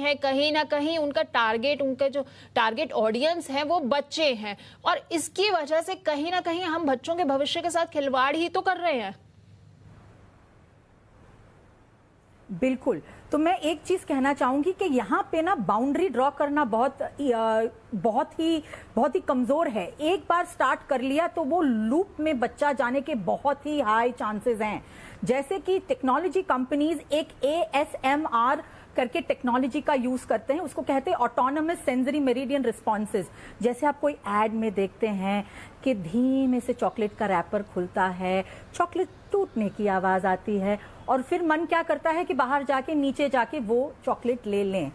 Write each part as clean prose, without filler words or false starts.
है, कहीं ना कहीं उनका जो टारगेट ऑडियंस है वो बच्चे हैं, और इसकी वजह से कहीं ना कहीं हम बच्चों के भविष्य के साथ खिलवाड़ ही तो कर रहे हैं। बिल्कुल। तो मैं एक चीज कहना चाहूंगी कि यहाँ पे ना बाउंड्री ड्रॉ करना बहुत ही कमजोर है। एक बार स्टार्ट कर लिया तो वो लूप में बच्चा जाने के बहुत ही हाई चांसेस हैं। जैसे कि टेक्नोलॉजी कंपनीज एक ASMR करके टेक्नोलॉजी का यूज करते हैं, उसको कहते हैं ऑटोनमस सेंसरी मेरिडियन रिस्पॉन्सेज। जैसे आप कोई एड में देखते हैं कि धीमे से चॉकलेट का रैपर खुलता है, चॉकलेट टूटने की आवाज आती है, और फिर मन क्या करता है कि बाहर जाके नीचे जाके वो चॉकलेट ले लें।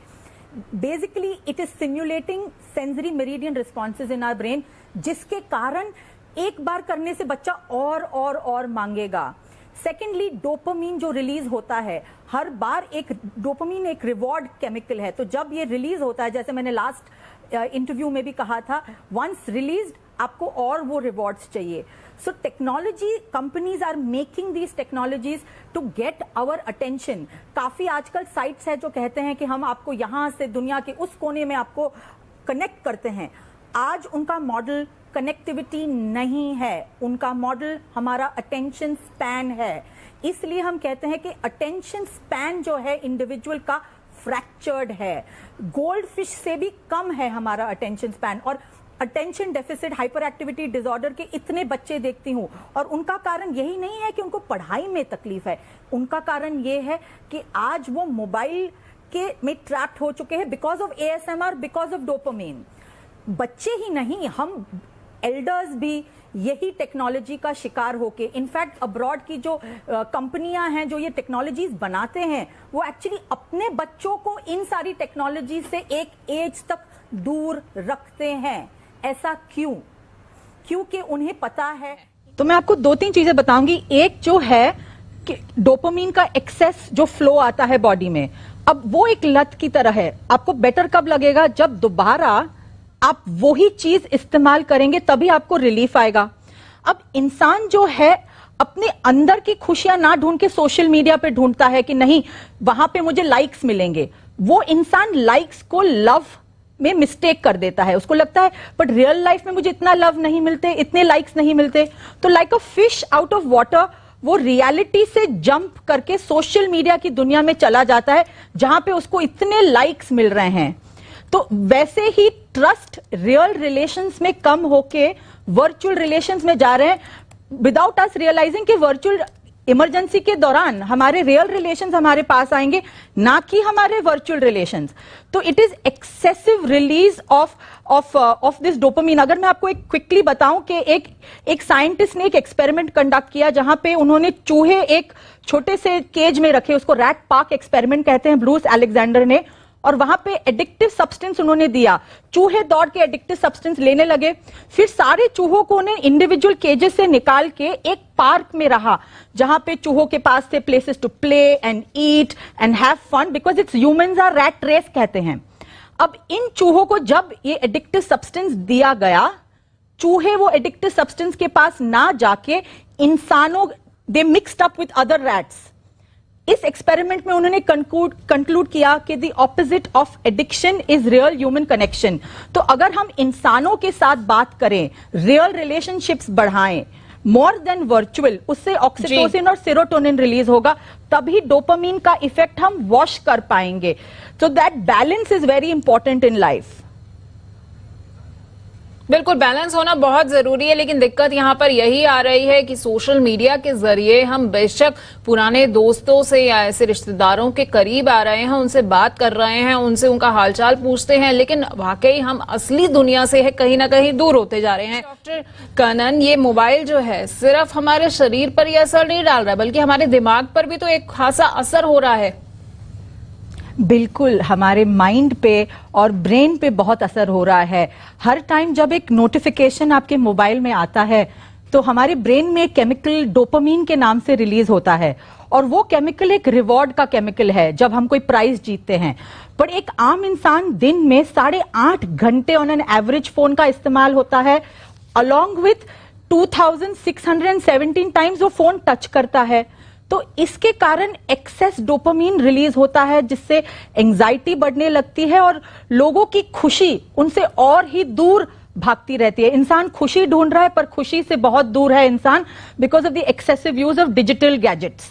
Basically it is simulating sensory meridian responses in our brain, जिसके कारण एक बार करने से बच्चा और मांगेगा। सेकेंडली, डोपामीन जो रिलीज होता है हर बार, डोपामीन एक रिवॉर्ड केमिकल है, तो जब ये रिलीज होता है, जैसे मैंने लास्ट इंटरव्यू में भी कहा था, वंस रिलीज्ड आपको और वो रिवॉर्ड्स चाहिए। So technology companies are making these technologies to get our attention. काफी आजकल साइट्स है जो कहते हैं कि हम आपको यहां से दुनिया के उस कोने में आपको कनेक्ट करते हैं। आज उनका मॉडल कनेक्टिविटी नहीं है, उनका मॉडल हमारा अटेंशन स्पैन है। इसलिए हम कहते हैं कि अटेंशन स्पैन जो है इंडिविजुअल का फ्रैक्चर्ड है। गोल्ड फिश से भी कम है हमारा अटेंशन स्पैन। और attention deficit hyper activity disorder के इतने बच्चे देखती हूं, और उनका कारण यही नहीं है कि उनको पढ़ाई में तकलीफ है, उनका कारण ये है कि आज वो मोबाइल के में ट्रैप्ड हो चुके हैं because of ASMR, because of dopamine. बच्चे ही नहीं, हम एल्डर्स भी यही टेक्नोलॉजी का शिकार होके, इनफैक्ट अब्रॉड की जो कंपनियां हैं जो ये टेक्नोलॉजीज बनाते हैं, वो एक्चुअली अपने बच्चों को इन सारी टेक्नोलॉजी से एक एज तक दूर रखते हैं। ऐसा क्यों? क्योंकि उन्हें पता है। तो मैं आपको 2-3 चीजें बताऊंगी। एक जो है कि डोपामीन का एक्सेस जो फ्लो आता है बॉडी में, अब वो एक लत की तरह है। आपको बेटर कब लगेगा? जब दोबारा आप वही चीज इस्तेमाल करेंगे, तभी आपको रिलीफ आएगा। अब इंसान जो है अपने अंदर की खुशियां ना ढूंढ के सोशल मीडिया पे ढूंढता है कि नहीं वहां पे मुझे लाइक्स मिलेंगे। वो इंसान लाइक्स को लव में मिस्टेक कर देता है, उसको लगता है बट रियल लाइफ में मुझे इतना लव नहीं मिलते, इतने लाइक्स नहीं मिलते। तो like a fish out of water, वो रियलिटी से जंप करके सोशल मीडिया की दुनिया में चला जाता है जहां पे उसको इतने लाइक्स मिल रहे हैं। तो वैसे ही ट्रस्ट रियल रिलेशंस में कम होके वर्चुअल रिलेशंस में जा रहे हैं, विदाउट अस रियलाइजिंग कि वर्चुअल इमरजेंसी के दौरान हमारे रियल रिलेशंस हमारे पास आएंगे, ना कि हमारे वर्चुअल रिलेशंस। तो it is excessive release of this dopamine. अगर मैं आपको एक क्विकली बताऊं कि एक साइंटिस्ट ने एक एक्सपेरिमेंट कंडक्ट किया जहां पे उन्होंने चूहे एक छोटे से केज में रखे, उसको रैट पार्क एक्सपेरिमेंट कहते हैं, ब्रूस अलेक्जेंडर ने, और वहां पे एडिक्टिव सब्सटेंस उन्होंने दिया। चूहे दौड़ के एडिक्टिव सब्सटेंस लेने लगे। फिर सारे चूहों को उन्हें इंडिविजुअल केजेस से निकाल के एक पार्क में रहा जहां पे चूहों के पास थे places to play and eat and have fun, because it's humans are rat race कहते हैं। अब इन चूहों को जब ये एडिक्टिव सब्सटेंस दिया गया, चूहे वो एडिक्टिव सब्सटेंस के पास ना जाके इंसानों, they mixed up with other rats. इस एक्सपेरिमेंट में उन्होंने कंक्लूड किया कि the opposite of addiction is real human connection. तो अगर हम इंसानों के साथ बात करें, रियल रिलेशनशिप्स बढ़ाएं मोर देन वर्चुअल, उससे ऑक्सीटोसिन और सेरोटोनिन रिलीज होगा, तभी डोपामीन का इफेक्ट हम वॉश कर पाएंगे। तो that balance is very important in life. बिल्कुल, बैलेंस होना बहुत जरूरी है, लेकिन दिक्कत यहाँ पर यही आ रही है कि सोशल मीडिया के जरिए हम बेशक पुराने दोस्तों से या ऐसे रिश्तेदारों के करीब आ रहे हैं, उनसे बात कर रहे हैं, उनसे उनका हालचाल पूछते हैं, लेकिन वाकई हम असली दुनिया से है कहीं ना कहीं दूर होते जा रहे हैं। डॉक्टर कनन, ये मोबाइल जो है सिर्फ हमारे शरीर पर यह असर नहीं डाल रहा है, बल्कि हमारे दिमाग पर भी तो एक खासा असर हो रहा है। बिल्कुल, हमारे माइंड पे और ब्रेन पे बहुत असर हो रहा है। हर टाइम जब एक नोटिफिकेशन आपके मोबाइल में आता है तो हमारे ब्रेन में केमिकल डोपामीन के नाम से रिलीज होता है, और वो केमिकल एक रिवॉर्ड का केमिकल है जब हम कोई प्राइज जीतते हैं। पर एक आम इंसान दिन में 8.5 घंटे ऑन एन एवरेज फोन का इस्तेमाल होता है, अलॉन्ग विथ 2617 टाइम्स वो फोन टच करता है। तो इसके कारण एक्सेस डोपामीन रिलीज होता है, जिससे एंजाइटी बढ़ने लगती है और लोगों की खुशी उनसे और ही दूर भागती रहती है। इंसान खुशी ढूंढ रहा है पर खुशी से बहुत दूर है इंसान, because of the excessive use of digital gadgets.